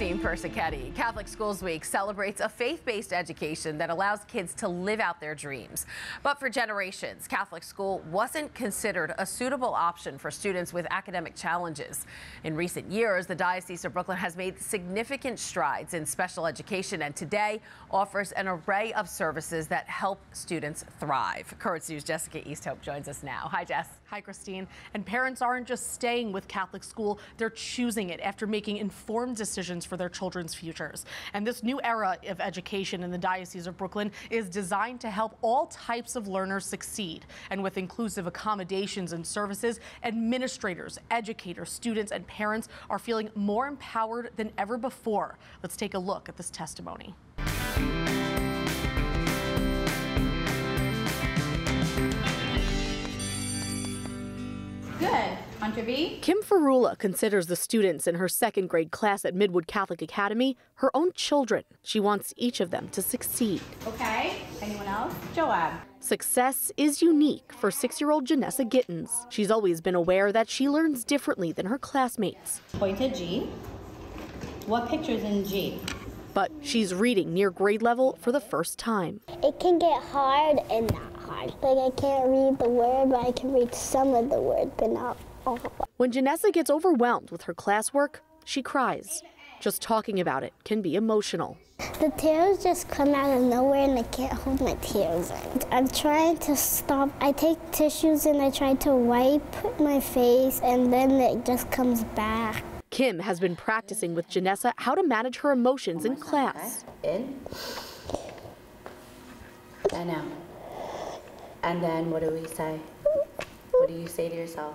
Christine Persichetti. Catholic Schools Week celebrates a faith-based education that allows kids to live out their dreams. But for generations, Catholic school wasn't considered a suitable option for students with academic challenges. In recent years, the Diocese of Brooklyn has made significant strides in special education and today offers an array of services that help students thrive. Currents News' Jessica Easthope joins us now. Hi, Jess. Hi, Christine. And parents aren't just staying with Catholic school, they're choosing it after making informed decisions for their children's futures. And this new era of education in the Diocese of Brooklyn is designed to help all types of learners succeed. And with inclusive accommodations and services, administrators, educators, students, and parents are feeling more empowered than ever before. Let's take a look at this testimony. Good. Hunter B. Kim Ferrula considers the students in her second grade class at Midwood Catholic Academy her own children. She wants each of them to succeed. Okay. Anyone else? Joab. Success is unique for 6-year-old Janessa Gittins. She's always been aware that she learns differently than her classmates. Point to G. What picture's in G? But she's reading near grade level for the first time. It can get hard and not hard. Like I can't read the word, but I can read some of the word, but not all. When Janessa gets overwhelmed with her classwork, she cries. Just talking about it can be emotional. The tears just come out of nowhere and I can't hold my tears in. I'm trying to stop. I take tissues and I try to wipe my face and then it just comes back. Kim has been practicing with Janessa how to manage her emotions in class. In and out. And then what do we say? What do you say to yourself?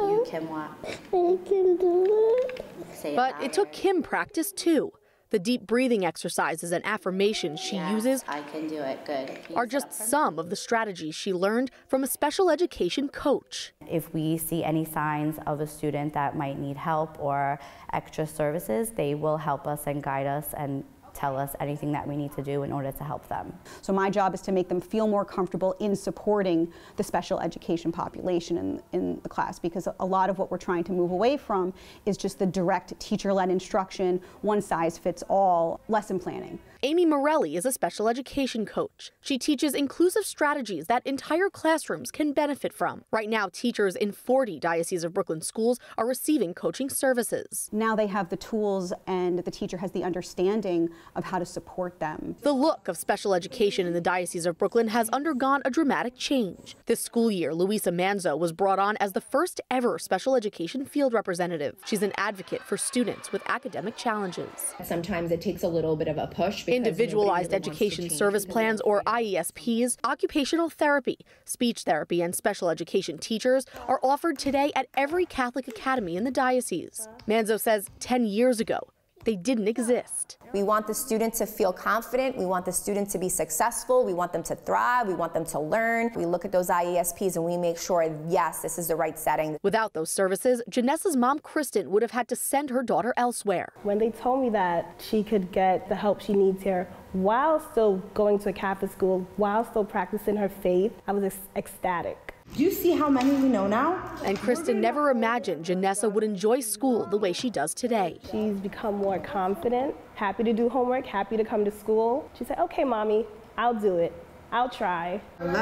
You can what? I can do it. Say it But louder. it took Kim practice too. The deep breathing exercises and affirmations she uses I can do it. Good. are just some of the strategies she learned from a special education coach. If we see any signs of a student that might need help or extra services, they will help us and guide us and tell us anything that we need to do in order to help them. So my job is to make them feel more comfortable in supporting the special education population in the class, because a lot of what we're trying to move away from is just the direct teacher-led instruction, one-size-fits-all lesson planning. Amy Morelli is a special education coach. She teaches inclusive strategies that entire classrooms can benefit from. Right now, teachers in 40 Diocese of Brooklyn schools are receiving coaching services. Now they have the tools and the teacher has the understanding of how to support them. The look of special education in the Diocese of Brooklyn has undergone a dramatic change. This school year, Luisa Manzo was brought on as the first ever special education field representative. She's an advocate for students with academic challenges. Sometimes it takes a little bit of a push. Individualized education service plans, or IESPs, occupational therapy, speech therapy, and special education teachers are offered today at every Catholic academy in the diocese. Manzo says 10 years ago, they didn't exist. We want the student to feel confident. We want the student to be successful. We want them to thrive. We want them to learn. We look at those IESPs and we make sure, yes, this is the right setting. Without those services, Janessa's mom, Kristen, would have had to send her daughter elsewhere. When they told me that she could get the help she needs here while still going to a Catholic school, while still practicing her faith, I was ecstatic. Do you see how many we know now? And Kristen never imagined Janessa would enjoy school the way she does today. She's become more confident, happy to do homework, happy to come to school. She said, okay, Mommy, I'll do it. I'll try. Even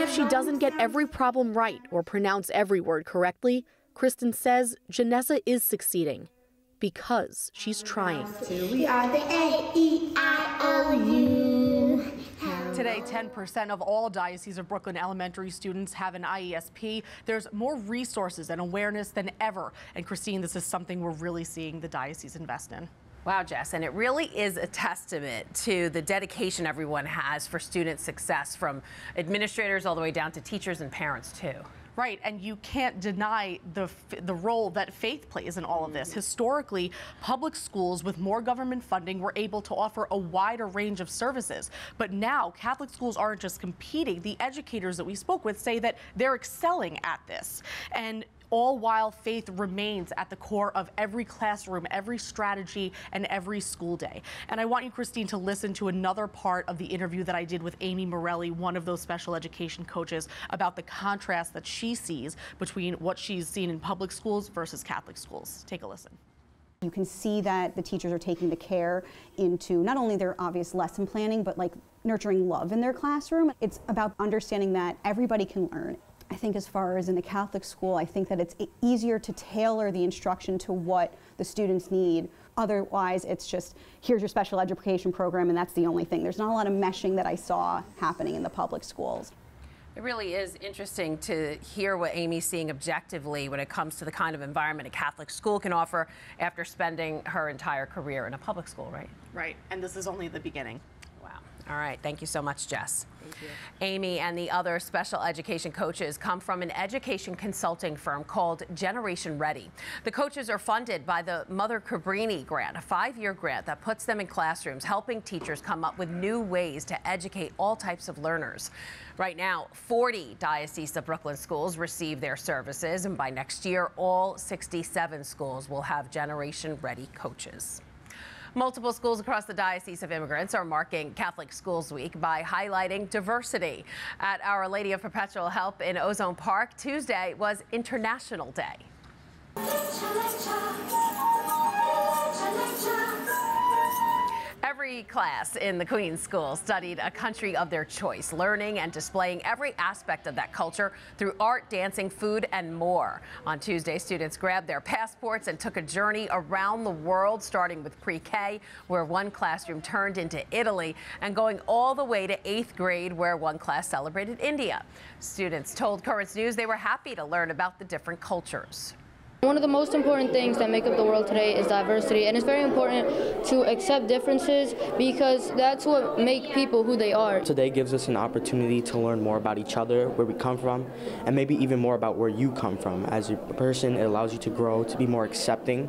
if she doesn't get every problem right or pronounce every word correctly, Kristen says Janessa is succeeding because she's trying. We are the A-E-I-O-U. Today, 10% of all Diocese of Brooklyn elementary students have an IESP. There's more resources and awareness than ever. And Christine, this is something we're really seeing the diocese invest in. Wow, Jess, and it really is a testament to the dedication everyone has for student success, from administrators all the way down to teachers and parents too. Right, and you can't deny the role that faith plays in all of this. Historically, public schools with more government funding were able to offer a wider range of services. But now, Catholic schools aren't just competing. The educators that we spoke with say that they're excelling at this. And all while faith remains at the core of every classroom, every strategy, and every school day. And I want you, Christine, to listen to another part of the interview that I did with Amy Morelli, one of those special education coaches, about the contrast that she sees between what she's seen in public schools versus Catholic schools. Take a listen. You can see that the teachers are taking the care into not only their obvious lesson planning, but like nurturing love in their classroom. It's about understanding that everybody can learn. I think as far as in the Catholic school, I think that it's easier to tailor the instruction to what the students need. Otherwise, it's just, here's your special education program and that's the only thing. There's not a lot of meshing that I saw happening in the public schools. It really is interesting to hear what Amy's seeing objectively when it comes to the kind of environment a Catholic school can offer after spending her entire career in a public school, right? Right, and this is only the beginning. Wow. All right, thank you so much, Jess. Thank you. Amy and the other special education coaches come from an education consulting firm called Generation Ready. The coaches are funded by the Mother Cabrini grant, a 5-year grant that puts them in classrooms, helping teachers come up with new ways to educate all types of learners. Right now, 40 Diocese of Brooklyn schools receive their services, and by next year, all 67 schools will have Generation Ready coaches. Multiple schools across the Diocese of Immigrants are marking Catholic Schools Week by highlighting diversity. At Our Lady of Perpetual Help in Ozone Park, Tuesday was International Day. Every class in the Queen's School studied a country of their choice, learning and displaying every aspect of that culture through art, dancing, food, and more. On Tuesday, students grabbed their passports and took a journey around the world, starting with pre-K, where one classroom turned into Italy, and going all the way to 8th grade, where one class celebrated India. Students told Currents News they were happy to learn about the different cultures. One of the most important things that make up the world today is diversity, and it's very important to accept differences because that's what makes people who they are. Today gives us an opportunity to learn more about each other, where we come from, and maybe even more about where you come from. As a person, it allows you to grow, to be more accepting,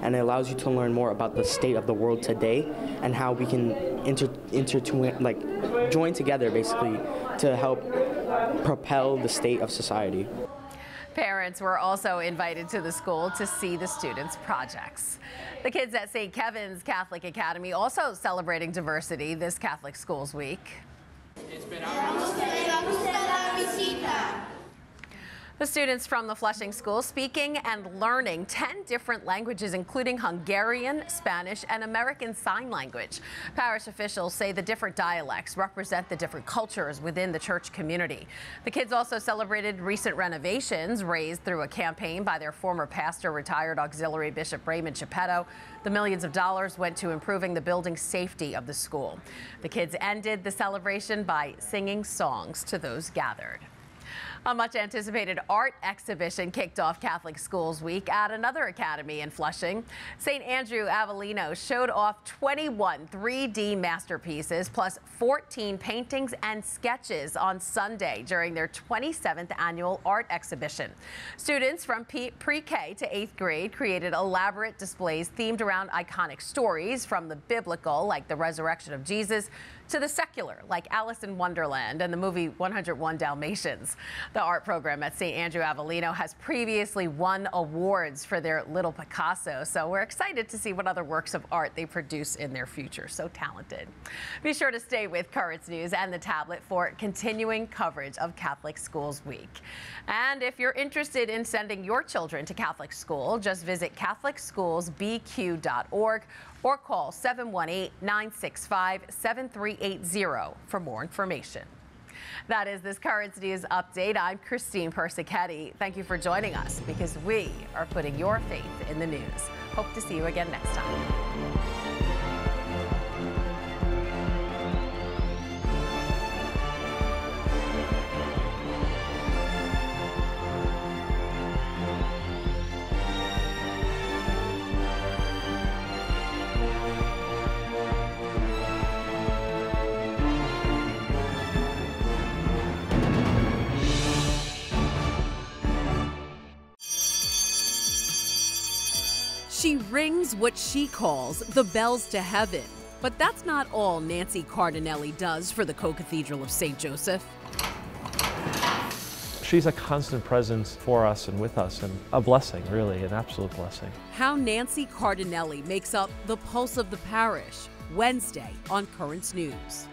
and it allows you to learn more about the state of the world today and how we can join together basically to help propel the state of society. Parents were also invited to the school to see the students' projects. The kids at St. Kevin's Catholic Academy also celebrating diversity this Catholic Schools Week. The students from the Flushing School speaking and learning 10 different languages, including Hungarian, Spanish, and American Sign Language. Parish officials say the different dialects represent the different cultures within the church community. The kids also celebrated recent renovations raised through a campaign by their former pastor, retired Auxiliary Bishop Raymond Geppetto. The millions of dollars went to improving the building safety of the school. The kids ended the celebration by singing songs to those gathered. A much anticipated art exhibition kicked off Catholic Schools Week at another academy in Flushing. St. Andrew Avellino showed off 21 3D masterpieces plus 14 paintings and sketches on Sunday during their 27th annual art exhibition. Students from pre-K to 8th grade created elaborate displays themed around iconic stories, from the biblical, like the resurrection of Jesus, to the secular, like Alice in Wonderland and the movie 101 Dalmatians. The art program at St. Andrew Avellino has previously won awards for their Little Picasso, so we're excited to see what other works of art they produce in their future. So talented. Be sure to stay with Currents News and the tablet for continuing coverage of Catholic Schools Week. And if you're interested in sending your children to Catholic school, just visit CatholicSchoolsBQ.org or call 718-965-7380 for more information. That is this Currents News update. I'm Christine Persichetti. Thank you for joining us, because we are putting your faith in the news. Hope to see you again next time. She rings what she calls the bells to heaven. But that's not all Nancy Cardinelli does for the Co-Cathedral of St. Joseph. She's a constant presence for us and with us, and a blessing, really, an absolute blessing. How Nancy Cardinelli makes up the pulse of the parish, Wednesday on Currents News.